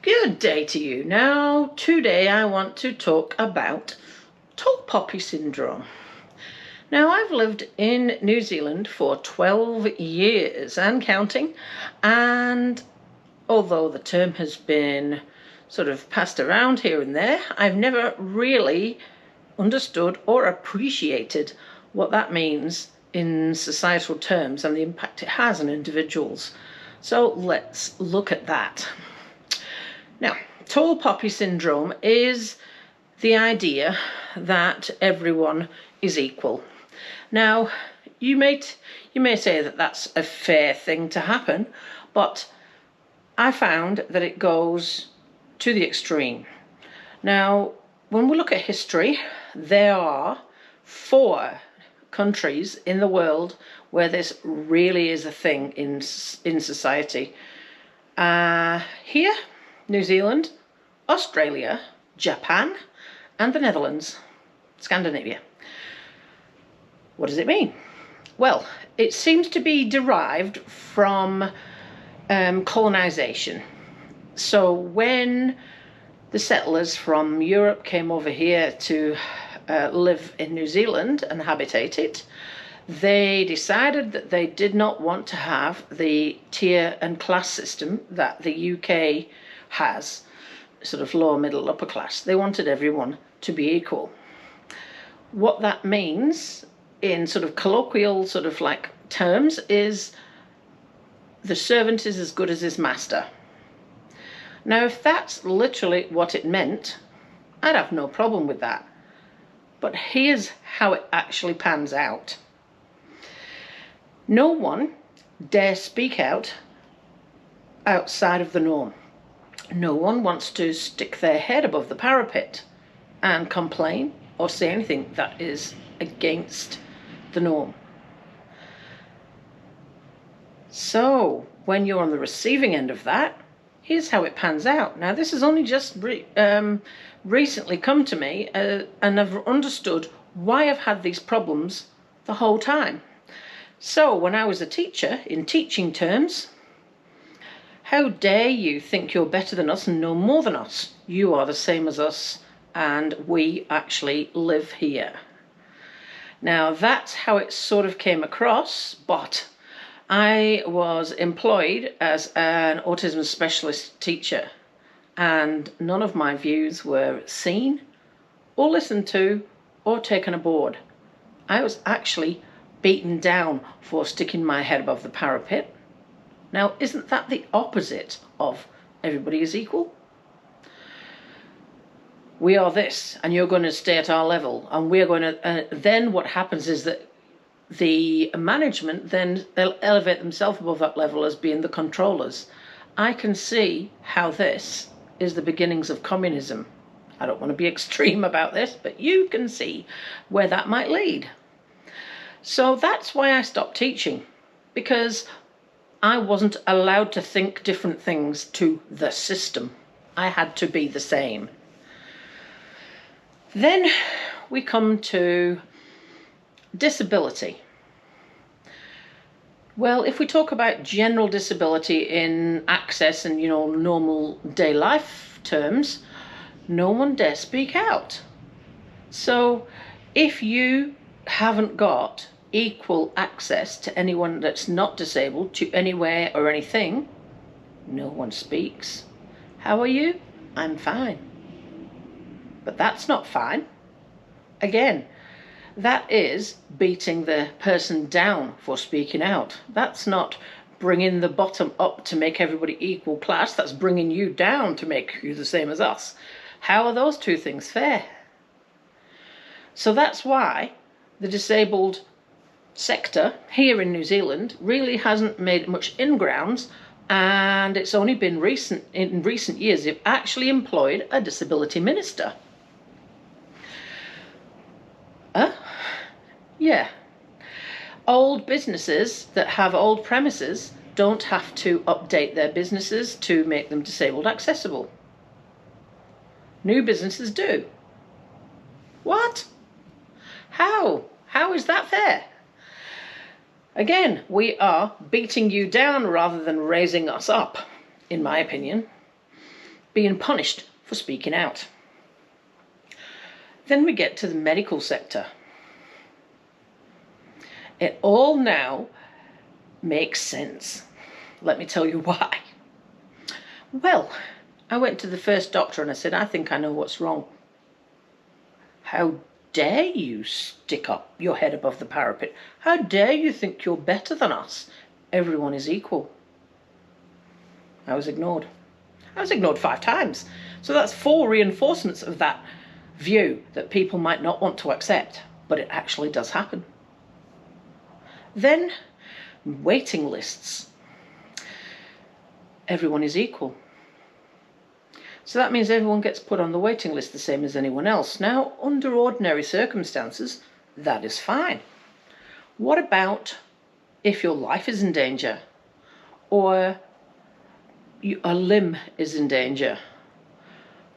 Good day to you. Now, today I want to talk about tall poppy syndrome. Now, I've lived in New Zealand for 12 years and counting, and although the term has been sort of passed around here and there, I've never really understood or appreciated what that means in societal terms and the impact it has on individuals. So let's look at that. Now, tall poppy syndrome is the idea that everyone is equal. Now, you may say that that's a fair thing to happen, but I found that it goes to the extreme. Now, when we look at history, there are 4 countries in the world where this really is a thing in society. Here, New Zealand, Australia, Japan, and the Netherlands, Scandinavia. What does it mean? Well, it seems to be derived from colonization. So when the settlers from Europe came over here to live in New Zealand and habitate it, they decided that they did not want to have the tier and class system that the UK has, sort of lower, middle, upper class. They wanted everyone to be equal. What that means in sort of colloquial sort of like terms is the servant is as good as his master. Now, if that's literally what it meant, I'd have no problem with that. But here's how it actually pans out. No one dare speak out outside of the norm. No one wants to stick their head above the parapet and complain or say anything that is against the norm. So when you're on the receiving end of that, here's how it pans out. Now, this has only just recently come to me, and I've understood why I've had these problems the whole time. So when I was a teacher, in teaching terms, how dare you think you're better than us and know more than us? You are the same as us, and we actually live here. Now, that's how it sort of came across, but I was employed as an autism specialist teacher, and none of my views were seen or listened to or taken aboard. I was actually beaten down for sticking my head above the parapet. Now, isn't that the opposite of everybody is equal? We are this, and you're going to stay at our level, and we're going to... then what happens is that the management then elevate themselves above that level as being the controllers. I can see how this is the beginnings of communism. I don't want to be extreme about this, but you can see where that might lead. So that's why I stopped teaching, because I wasn't allowed to think different things to the system. I had to be the same. Then we come to disability. Well, if we talk about general disability in access and, normal day life terms, no one dare speak out. So if you haven't got equal access to anyone that's not disabled to anywhere or anything, no one speaks. How are you? I'm fine. But that's not fine. Again, that is beating the person down for speaking out. That's not bringing the bottom up to make everybody equal class. That's bringing you down to make you the same as us. How are those two things fair? So that's why the disabled sector here in New Zealand really hasn't made much ingrounds, and it's only been in recent years they've actually employed a disability minister. Yeah. Old businesses that have old premises don't have to update their businesses to make them disabled accessible. New businesses do. What? How? How is that fair? Again, we are beating you down rather than raising us up, in my opinion. being punished for speaking out. Then we get to the medical sector. It all now makes sense. Let me tell you why. Well, I went to the first doctor and I said, I think I know what's wrong. How dare you stick up your head above the parapet? How dare you think you're better than us? Everyone is equal. I was ignored. I was ignored 5 times. So that's 4 reinforcements of that view that people might not want to accept, but it actually does happen. Then, waiting lists. Everyone is equal. So that means everyone gets put on the waiting list the same as anyone else. Now, under ordinary circumstances, that is fine. What about if your life is in danger, or a limb is in danger?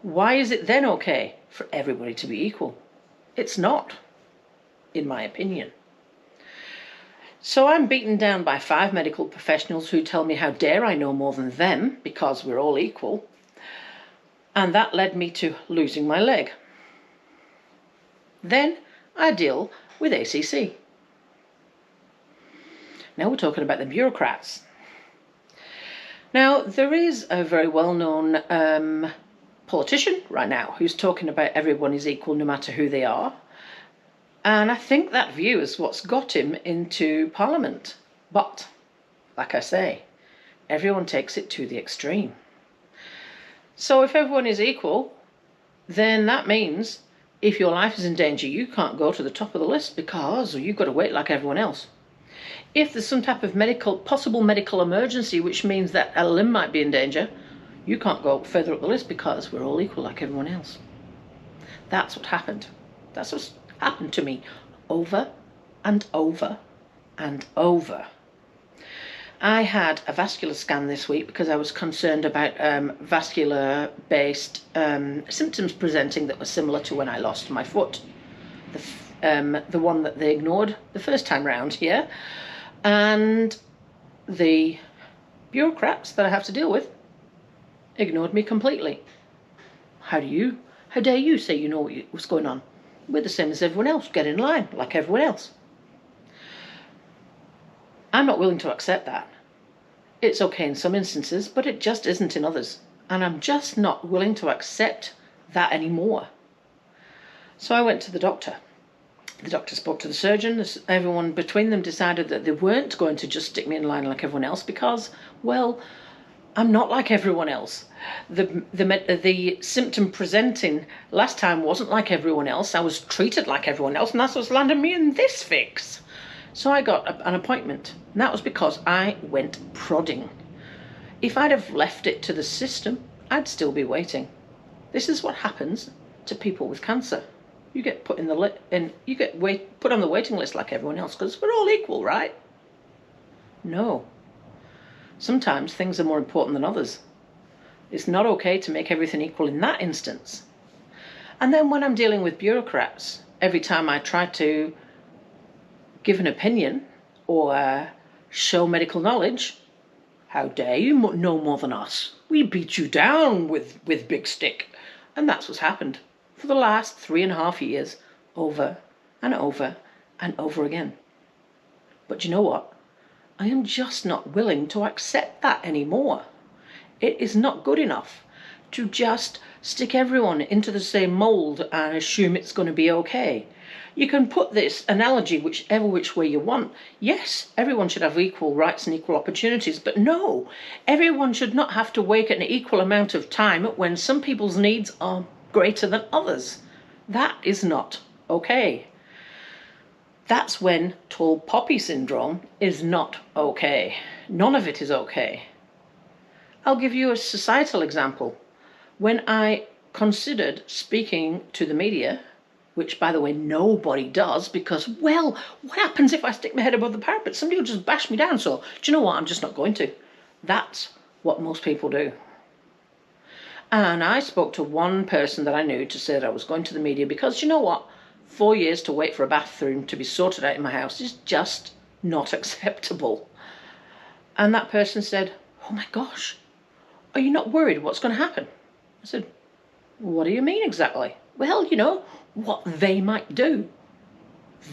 Why is it then okay for everybody to be equal? It's not, in my opinion. So I'm beaten down by 5 medical professionals who tell me how dare I know more than them because we're all equal. And that led me to losing my leg. Then I deal with ACC. Now we're talking about the bureaucrats. Now, there is a very well-known politician right now who's talking about everyone is equal no matter who they are. And I think that view is what's got him into Parliament. But, like I say, everyone takes it to the extreme. So if everyone is equal, then that means if your life is in danger, you can't go to the top of the list because you've got to wait like everyone else. If there's some type of possible medical emergency, which means that a limb might be in danger, you can't go further up the list because we're all equal like everyone else. That's what happened. That's what's happened to me over and over and over. I had a vascular scan this week because I was concerned about vascular-based symptoms presenting that were similar to when I lost my foot. The one that they ignored the first time round here. And the bureaucrats that I have to deal with ignored me completely. How dare you say you know what's going on? We're the same as everyone else. Get in line like everyone else. I'm not willing to accept that. It's okay in some instances, but it just isn't in others. And I'm just not willing to accept that anymore. So I went to the doctor. The doctor spoke to the surgeon. Everyone between them decided that they weren't going to just stick me in line like everyone else because, well, I'm not like everyone else. The symptom presenting last time wasn't like everyone else. I was treated like everyone else, and that's what's landed me in this fix. So I got an appointment, and that was because I went prodding. If I'd have left it to the system, I'd still be waiting. This is what happens to people with cancer. You get put in the put on the waiting list like everyone else because we're all equal, right? No. Sometimes things are more important than others. It's not okay to make everything equal in that instance. And then when I'm dealing with bureaucrats, every time I try to give an opinion or show medical knowledge, how dare you know more than us? We beat you down with big stick. And that's what's happened for the last 3.5 years, over and over and over again. But you know what? I am just not willing to accept that anymore. It is not good enough to just stick everyone into the same mold and assume it's going to be okay. You can put this analogy which way you want. Yes, everyone should have equal rights and equal opportunities, but no, everyone should not have to wait an equal amount of time when some people's needs are greater than others. That is not okay. That's when tall poppy syndrome is not okay. None of it is okay. I'll give you a societal example. When I considered speaking to the media, which, by the way, nobody does because, well, what happens if I stick my head above the parapet? Somebody will just bash me down. So, do you know what? I'm just not going to. That's what most people do. And I spoke to one person that I knew to say that I was going to the media because, you know what? 4 years to wait for a bathroom to be sorted out in my house is just not acceptable. And that person said, oh my gosh, are you not worried what's going to happen? I said, what do you mean exactly? Well, you know, what they might do.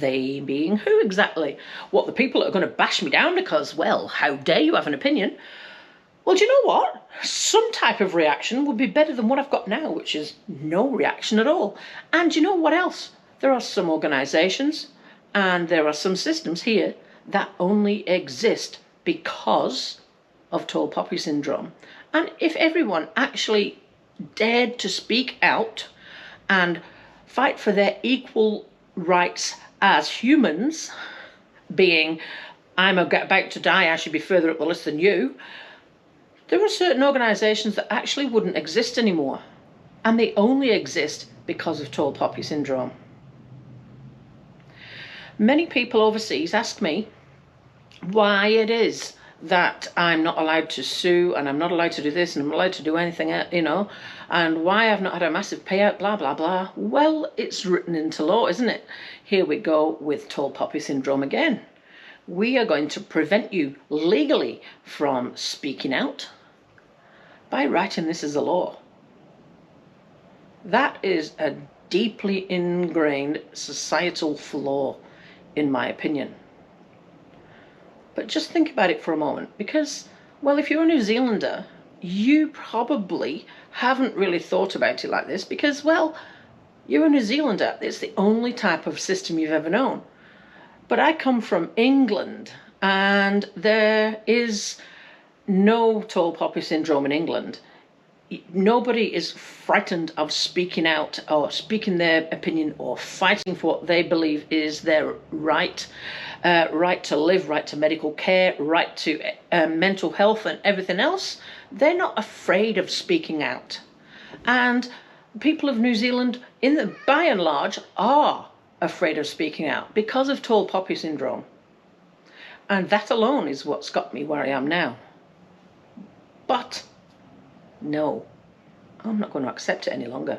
They being who exactly? What, the people that are going to bash me down because, well, how dare you have an opinion? Well, do you know what? Some type of reaction would be better than what I've got now, which is no reaction at all. And you know what else? There are some organisations and there are some systems here that only exist because of tall poppy syndrome. And if everyone actually dared to speak out and fight for their equal rights as humans, being, I'm about to die, I should be further up the list than you, there are certain organisations that actually wouldn't exist anymore. And they only exist because of tall poppy syndrome. Many people overseas ask me why it is that I'm not allowed to sue and I'm not allowed to do this and I'm not allowed to do anything, you know, and why I've not had a massive payout, blah, blah, blah. Well, it's written into law, isn't it? Here we go with tall poppy syndrome again. We are going to prevent you legally from speaking out by writing this as a law. That is a deeply ingrained societal flaw, in my opinion. But just think about it for a moment, because, well, if you're a New Zealander, you probably haven't really thought about it like this because, well, you're a New Zealander. It's the only type of system you've ever known. But I come from England, and there is no tall poppy syndrome in England. Nobody is frightened of speaking out or speaking their opinion or fighting for what they believe is their right. Right to live, right to medical care, right to mental health and everything else. They're not afraid of speaking out. And people of New Zealand, by and large, are afraid of speaking out because of tall poppy syndrome. And that alone is what's got me where I am now. But no, I'm not going to accept it any longer.